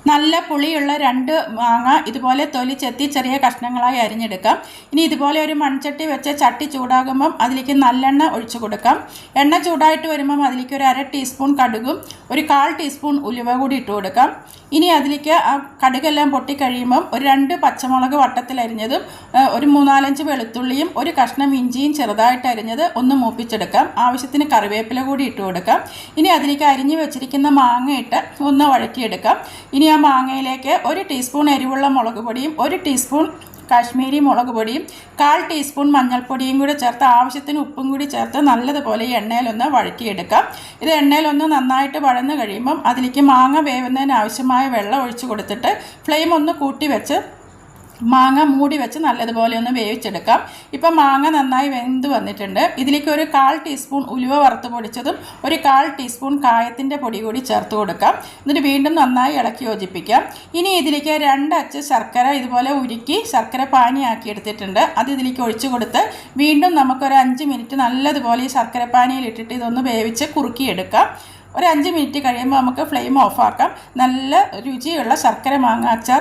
നല്ല പുളിയുള്ള 2 മാങ്ങ ഇതുപോലെ തൊലി ചെത്തി ചെറിയ കഷ്ണങ്ങളായി അരിഞ്ഞെടുക്കാം. ഇനി ഇതുപോലെ ഒരു മൺചട്ടി വെച്ച് ചട്ടി ചൂടാകുമ്പം അതിലേക്ക് നല്ലെണ്ണ ഒഴിച്ചു കൊടുക്കാം. എണ്ണ ചൂടായിട്ട് വരുമ്പം അതിലേക്ക് ഒരു 1/2 ടീസ്പൂൺ കടുകും ഒരു 1/4 ടീസ്പൂൺ ഉലുവ കൂടി ഇട്ട് കൊടുക്കാം. ഇനി അതിലേക്ക് ആ കടുകെല്ലാം പൊട്ടിക്കഴിയുമ്പം ഒരു 2 പച്ചമുളക് വട്ടത്തിൽ അരിഞ്ഞതും ഒരു 3-4 വെളുത്തുള്ളിയും ഒരു കഷ്ണം ഇഞ്ചിയും ചെറുതായിട്ട് അരിഞ്ഞത് ഒന്ന് മൂപ്പിച്ചെടുക്കാം. ആവശ്യത്തിന് കറിവേപ്പില കൂടി ഇട്ട് കൊടുക്കാം. ഇനി അതിലേക്ക് അരിഞ്ഞു വെച്ചിരിക്കുന്ന മാങ്ങ ഇട്ട് ഒന്ന് വഴറ്റിയെടുക്കാം. ഇനി ആ മാങ്ങയിലേക്ക് 1 ടീസ്പൂൺ എരിവുള്ള മുളക് പൊടിയും 1 ടീസ്പൂൺ കാശ്മീരി മുളക് പൊടിയും 1/4 ടീസ്പൂൺ മഞ്ഞൾപ്പൊടിയും കൂടി ചേർത്ത് ആവശ്യത്തിന് ഉപ്പും കൂടി ചേർത്ത് നല്ലതുപോലെ ഈ എണ്ണയിലൊന്ന് വഴറ്റിയെടുക്കാം. ഇത് എണ്ണയിലൊന്ന് നന്നായിട്ട് വഴന്ന് കഴിയുമ്പം അതിലേക്ക് മാങ്ങ വേവുന്നതിന് ആവശ്യമായ വെള്ളം ഒഴിച്ച് കൊടുത്തിട്ട് ഫ്ലെയിം ഒന്ന് കൂട്ടി വെച്ച് മാങ്ങ മൂടി വെച്ച് നല്ലതുപോലെ ഒന്ന് വേവിച്ചെടുക്കാം. ഇപ്പം മാങ്ങ നന്നായി വെന്ത് വന്നിട്ടുണ്ട്. ഇതിലേക്ക് ഒരു 1/4 ടീസ്പൂൺ ഉലുവ വറുത്ത് പൊടിച്ചതും ഒരു 1/4 ടീസ്പൂൺ കായത്തിൻ്റെ പൊടി കൂടി ചേർത്ത് കൊടുക്കാം. എന്നിട്ട് വീണ്ടും നന്നായി ഇളക്കി യോജിപ്പിക്കാം. ഇനി ഇതിലേക്ക് 2 അച്ച് ശർക്കര ഇതുപോലെ ഉരുക്കി ശർക്കര പാനിയാക്കി എടുത്തിട്ടുണ്ട്. അത് ഇതിലേക്ക് ഒഴിച്ചു കൊടുത്ത് വീണ്ടും നമുക്കൊരു 5 മിനിറ്റ് നല്ലതുപോലെ ഈ ശർക്കര പാനിയിൽ ഇട്ടിട്ട് ഇതൊന്ന് വേവിച്ച് കുറുക്കിയെടുക്കാം. ഒരു 5 മിനിറ്റ് കഴിയുമ്പോൾ നമുക്ക് ഫ്ലെയിം ഓഫാക്കാം. നല്ല രുചിയുള്ള ശർക്കര മാങ്ങ അച്ചാർ